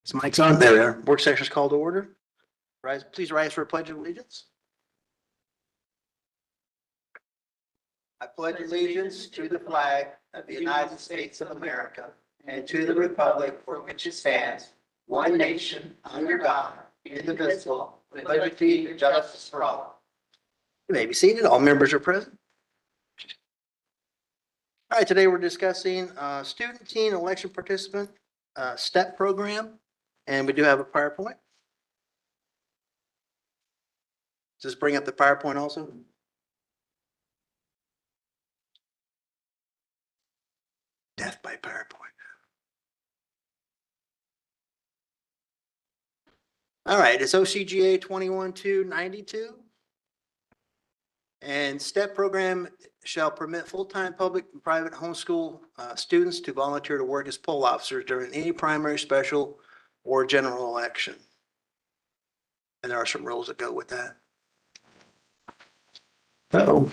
So mic's on. There we are. Work session is called to order. Rise, please rise for a pledge of allegiance. I pledge allegiance to the flag of the United States of America and to the republic for which it stands, one nation, under God, indivisible, with liberty and justice for all. You may be seated. All members are present. All right, today we're discussing student teen election participant STEP program, and we do have a PowerPoint. Does this bring up the PowerPoint also? Death by PowerPoint. All right, it's OCGA 21292. And STEP program shall permit full-time public and private homeschool students to volunteer to work as poll officers during any primary, special, or general election. And there are some rules that go with that. Uh-oh.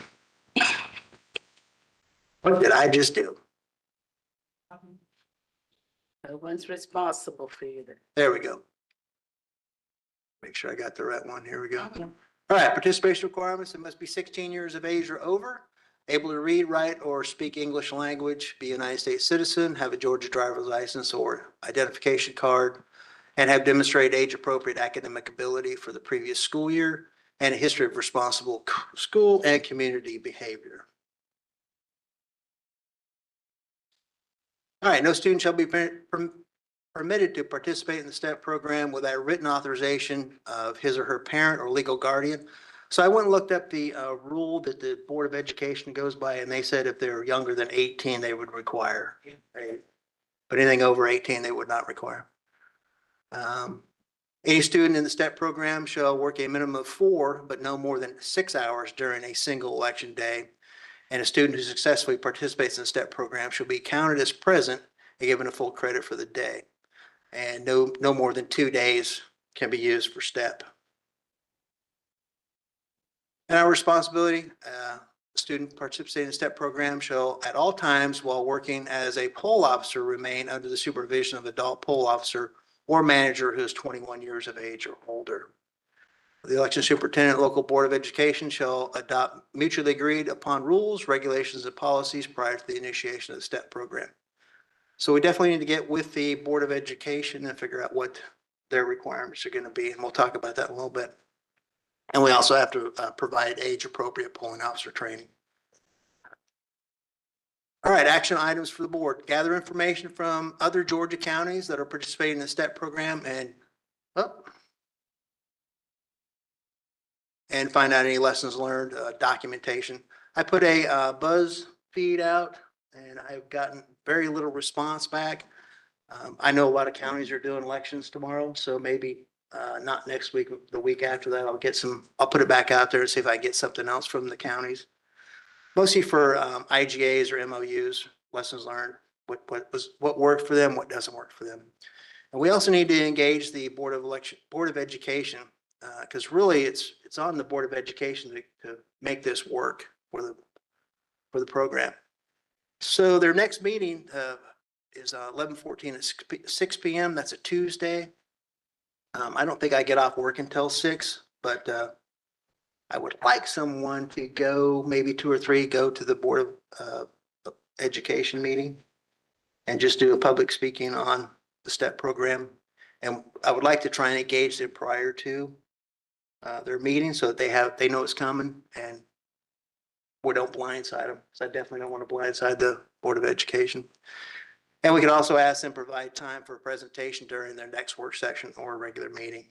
What did I just do? No one's responsible for you. There we go. Make sure I got the right one. Here we go. All right, participation requirements. It must be 16 years of age or over, able to read, write, or speak English language, be a United States citizen, have a Georgia driver's license or identification card, and have demonstrated age-appropriate academic ability for the previous school year and a history of responsible school and community behavior. All right, no student shall be permitted to participate in the STEP program without written authorization of his or her parent or legal guardian. So I went and looked up the rule that the Board of Education goes by, and they said if they're younger than 18, they would require. But anything over 18, they would not require. Any student in the STEP program shall work a minimum of 4, but no more than 6 hours during a single election day. And a student who successfully participates in the STEP program shall be counted as present and given a full credit for the day. And no more than 2 days can be used for STEP. And our responsibility, student participating in the STEP program shall at all times while working as a poll officer remain under the supervision of an adult poll officer or manager who is 21 years of age or older. The election superintendent, local board of education shall adopt mutually agreed upon rules, regulations, and policies prior to the initiation of the STEP program. So we definitely need to get with the Board of Education and figure out what their requirements are going to be. And we'll talk about that in a little bit. And we also have to provide age-appropriate polling officer training. All right, action items for the board. Gather information from other Georgia counties that are participating in the STEP program and find out any lessons learned, documentation. I put a buzz feed out and I've gotten very little response back. I know a lot of counties are doing elections tomorrow, so maybe not next week, the week after that, I'll put it back out there and see if I can get something else from the counties. Mostly for IGAs or MOUs, lessons learned, what worked for them, what doesn't work for them. And we also need to engage the Board of Education, because really it's on the Board of Education to make this work for the program. So their next meeting is 11/14 at 6 p.m. That's a Tuesday. I don't think I get off work until 6, but I would like someone to go, maybe 2 or 3, go to the Board of Education meeting and just do a public speaking on the STEP program. And I would like to try and engage them prior to their meeting so that they know it's coming and we don't blindside them. So I definitely don't want to blindside the Board of Education. And we could also ask them to provide time for a presentation during their next work session or a regular meeting.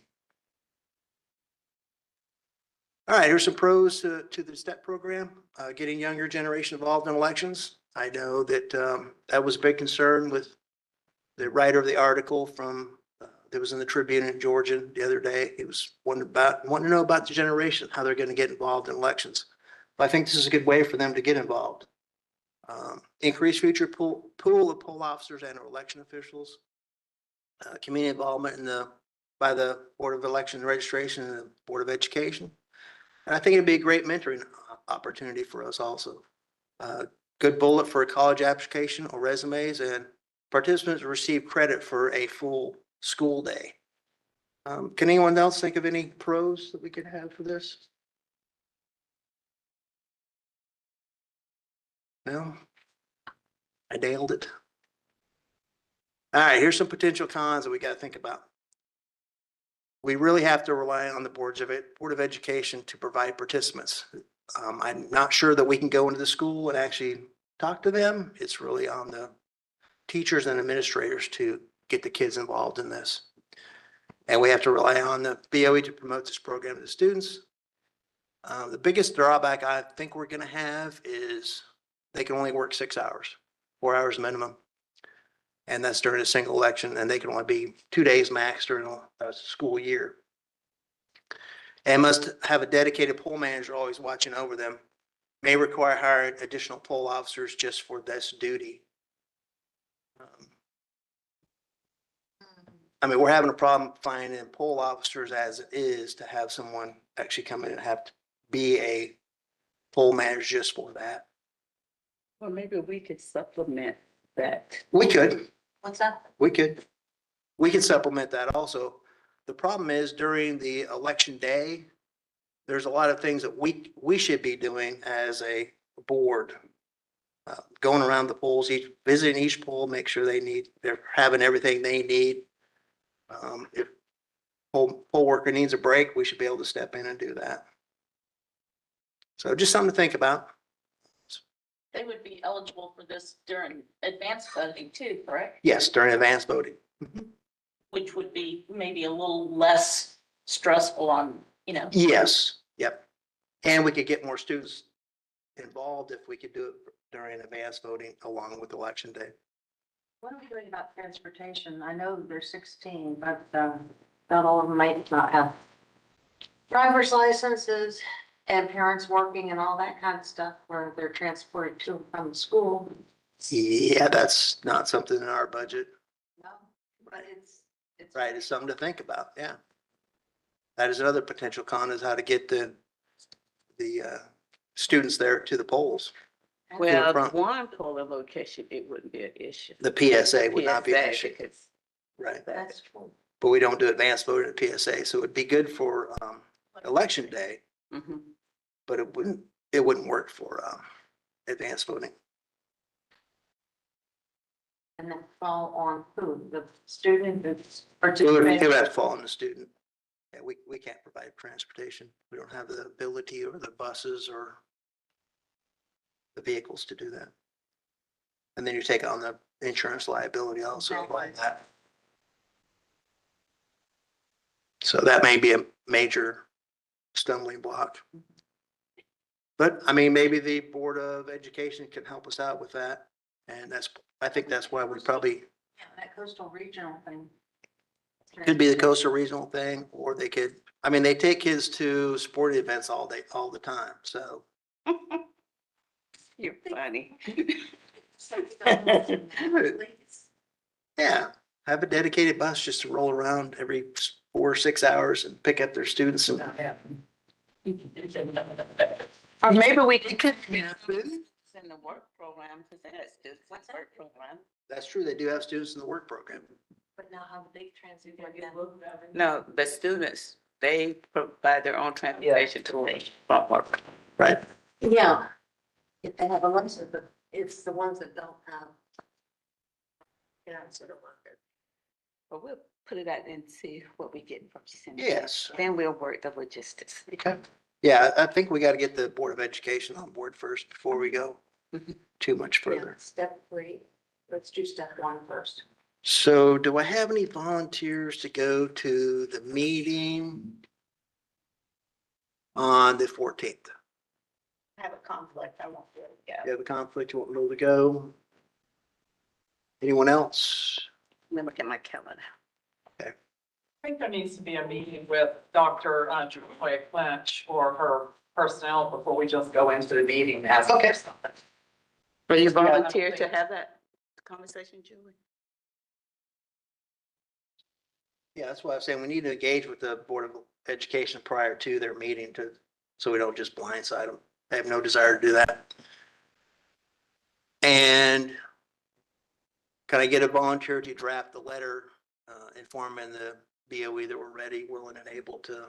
All right, here's some pros to the STEP program. Getting younger generation involved in elections. I know that that was a big concern with the writer of the article that was in the Tribune in Georgia the other day. He was wanting to know about the generation, how they're going to get involved in elections. But I think this is a good way for them to get involved. Increase future pool of poll officers and election officials. Community involvement by the Board of Election Registration and the Board of Education. And I think it'd be a great mentoring opportunity for us also. Good bullet for a college application or resumes, and participants receive credit for a full school day. Can anyone else think of any pros that we could have for this? No? I nailed it. All right, here's some potential cons that we got to think about. We really have to rely on the Board of Education to provide participants. I'm not sure that we can go into the school and actually talk to them. It's really on the teachers and administrators to get the kids involved in this. And we have to rely on the BOE to promote this program to the students. The biggest drawback I think we're going to have is they can only work 6 hours, 4 hours minimum. And that's during a single election, and they can only be 2 days max during a school year. And must have a dedicated poll manager always watching over them. May require hiring additional poll officers just for this duty. I mean, we're having a problem finding poll officers as it is to have someone actually come in and have to be a poll manager just for that. Well, maybe we could supplement that. We could. What's that? We could supplement that also. The problem is during the election day, there's a lot of things that we should be doing as a board. Going around the polls, visiting each poll, make sure they're having everything they need. If poll worker needs a break, we should be able to step in and do that. So just something to think about. They would be eligible for this during advanced voting too, correct? Yes, during advanced voting. Which would be maybe a little less stressful on, Yes, yep. And we could get more students involved if we could do it during advanced voting along with election day. What are we doing about transportation? I know they're 16, but not all of them might not have driver's licenses and parents working and all that kind of stuff where they're transported to and from school. Yeah, that's not something in our budget. No, but it's. Right, it's something to think about, yeah. That is another potential con, is how to get the students there to the polls. Well, front. one polling location, it wouldn't be an issue. The PSA would not be an PSA, issue, because right? That's true. But we don't do advanced voting at PSA, so it'd be good for election day, Mhm. but it wouldn't work for advanced voting. And then fall on who? The student that's It would participating? have to fall on the student. Yeah, we can't provide transportation. We don't have the ability or the buses or the vehicles to do that. And then you take on the insurance liability also like that. So that may be a major stumbling block. But I mean, maybe the Board of Education can help us out with that. And I think that's why we probably, Yeah, that coastal regional thing. could be the coastal regional thing, or they could, I mean, they take kids to sporting events all day, all the time, so. You're funny. Yeah, have a dedicated bus just to roll around every 4 or 6 hours and pick up their students and. Or maybe we could. In the work program, because that's the work program. That's true, they do have students in the work program. But now how would they transit them? No, the students, they provide their own transportation to from work. Right. Yeah. If they have a license, but it's the ones that don't have. Yeah, sort of work. But we'll put it out and see what we get from Cindy. Yes. Then we'll work the logistics. Okay. Yeah, I think we got to get the Board of Education on board first before we go too much Yeah, further. step 3. Let's do step 1 first. So do I have any volunteers to go to the meeting on the 14th? I have a conflict, I won't be able to go. You have a conflict, you won't be able to go? Anyone else? Let me look at my calendar. I think there needs to be a meeting with Dr. Joy Clinch or her personnel before we just go into the meeting as. Okay. something. Will you Yeah, volunteer to please. have that conversation, Julie? Yeah, that's why I'm saying we need to engage with the Board of Education prior to their meeting so we don't just blindside them. I have no desire to do that. And can I get a volunteer to draft the letter informing the BOE that we're ready, willing and able to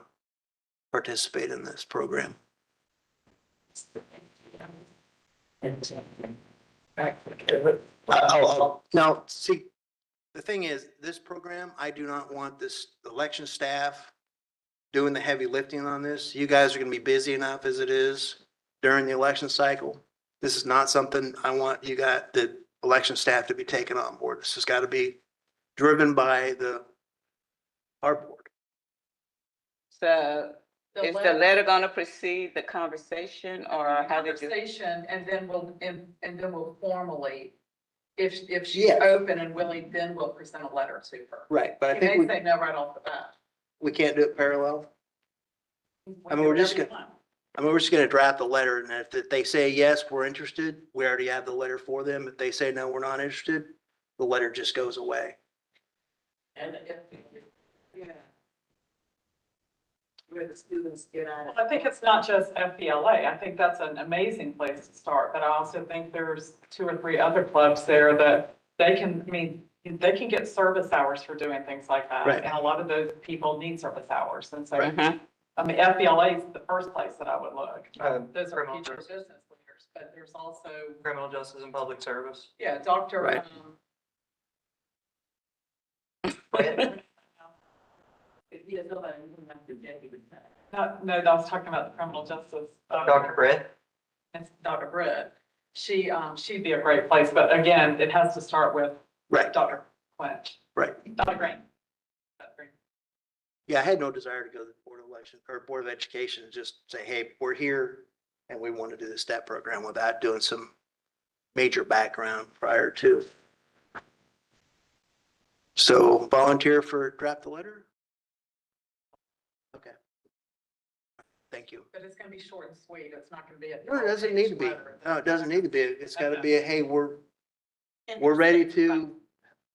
participate in this program. Now, see, the thing is, this program, I do not want this election staff doing the heavy lifting on this. You guys are gonna be busy enough as it is during the election cycle. This is not something I want you guys, the election staff to be taking on board. This has got to be driven by our board. So is the letter gonna precede the conversation or how did you? Conversation, and then we'll formally, if she's Yeah. open and willing, then we'll present a letter to her. Right, but I She think may say no right off the bat. we can't do it parallel. I mean, we're just Whatever you gonna- want. I mean, we're just gonna draft a letter, and if they say, yes, we're interested, we already have the letter for them. If they say, no, we're not interested, the letter just goes away. And yeah. Where the students get out Well, I think it's not just FBLA. I think that's an amazing place to start, but I also think there's 2 or 3 other clubs there that they can, I mean, they can get service hours for doing things like that. Right. And a lot of those people need service hours. And so, Mhm. I mean, FBLA is the first place that I would look. Those are Criminal future justice. business leaders, but there's also, Criminal justice and public service. yeah, Dr. Right. Yeah, nobody even have to get it. No, I was talking about the criminal justice. Dr. Brett? It's Dr. Britt. She'd be a great place, but again, it has to start with Right, Dr. Clinch, right. Dr. Green. Dr. Green. Yeah, I had no desire to go to the Board of Election or Board of Education and just say, hey, we're here and we want to do the STEP program without doing some major background prior to. So volunteer for draft the letter? Okay. Thank you. But it's gonna be short and sweet. It's not gonna be a. No, it doesn't need to be. letter. No, it doesn't need to be. It's got to be a, hey, we're And ready it's- to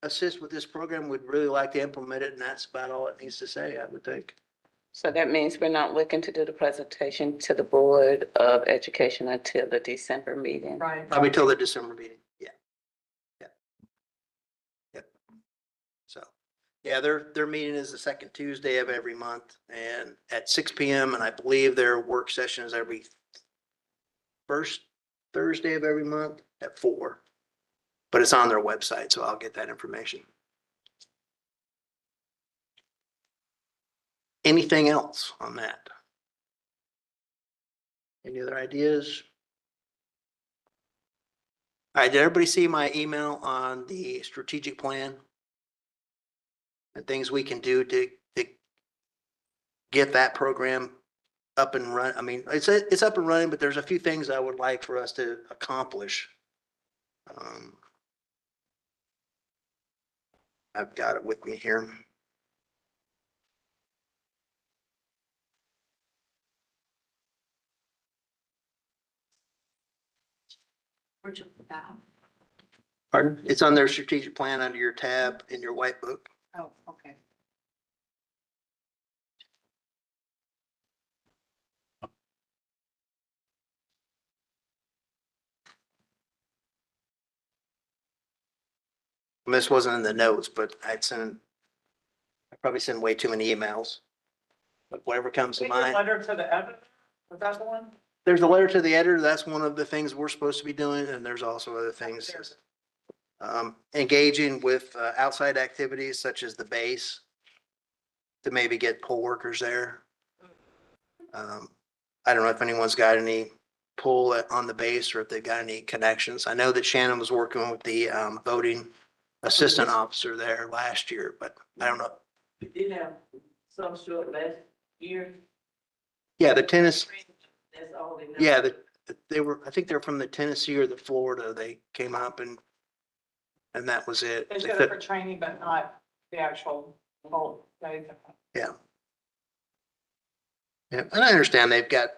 assist with this program. We'd really like to implement it, and that's about all it needs to say, I would think. So that means we're not looking to do the presentation to the Board of Education until the December meeting. Right. Probably till the December meeting. Yeah. Yeah. Yep. So, yeah, their meeting is the second Tuesday of every month and at 6 PM. And I believe their work session is every first Thursday of every month at 4. But it's on their website, so I'll get that information. Anything else on that? Any other ideas? All right, did everybody see my email on the strategic plan? And things we can do to get that program up and run. I mean, it's up and running, but there's a few things I would like for us to accomplish. I've got it with me here. Where'd you put that? Pardon? It's on their strategic plan under your tab in your white book. Oh, okay. And this wasn't in the notes, but I probably send way too many emails. But whatever comes to Maybe a mind. letter to the editor, was that the one? There's a letter to the editor. That's one of the things we're supposed to be doing. And there's also other things. There's- Engaging with outside activities such as the base to maybe get poll workers there. I don't know if anyone's got any pull on the base or if they've got any connections. I know that Shannon was working with the voting assistant officer there last year, but I don't know. We did have some short last year. Yeah, the tennis, That's all they know. yeah, they were, I think they're from the Tennessee or the Florida. They came up and that was it. They did it for training, but not the actual whole day. Yeah. Yeah, and I understand they've got,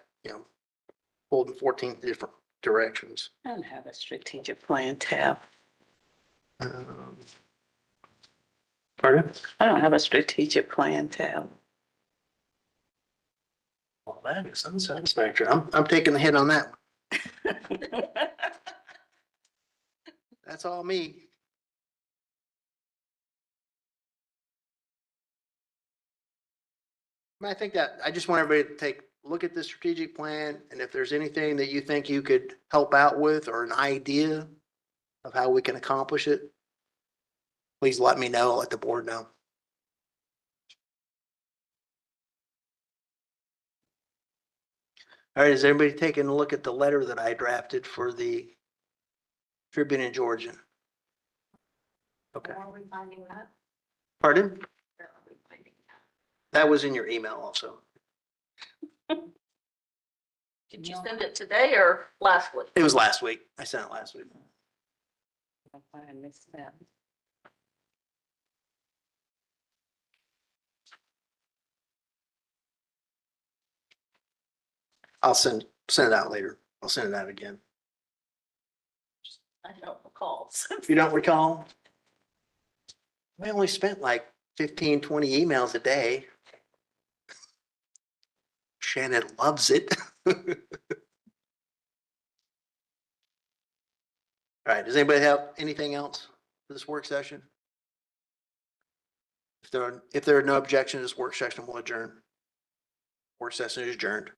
pulled in 14 different directions. I don't have a strategic plan tab. Pardon? I don't have a strategic plan tab. Well, that is unsatisfactory. I'm taking the hit on that one. That's all me. I think that, I just want everybody to take, a look at the strategic plan, and if there's anything that you think you could help out with, or an idea of how we can accomplish it, please let me know, let the board know. All right, is everybody taking a look at the letter that I drafted for the Tribune and Georgian? Okay, Where are we finding that? pardon? Where are we finding that? That was in your email also. Did you send it today or last week? It was last week. I sent it last week. I missed that. I'll send it out later. I'll send it out again. I don't recall. If you don't recall, we only spent like 15, 20 emails a day. Shannon loves it. All right, does anybody have anything else for this work session? If there are no objections, this work session will adjourn. Work session is adjourned.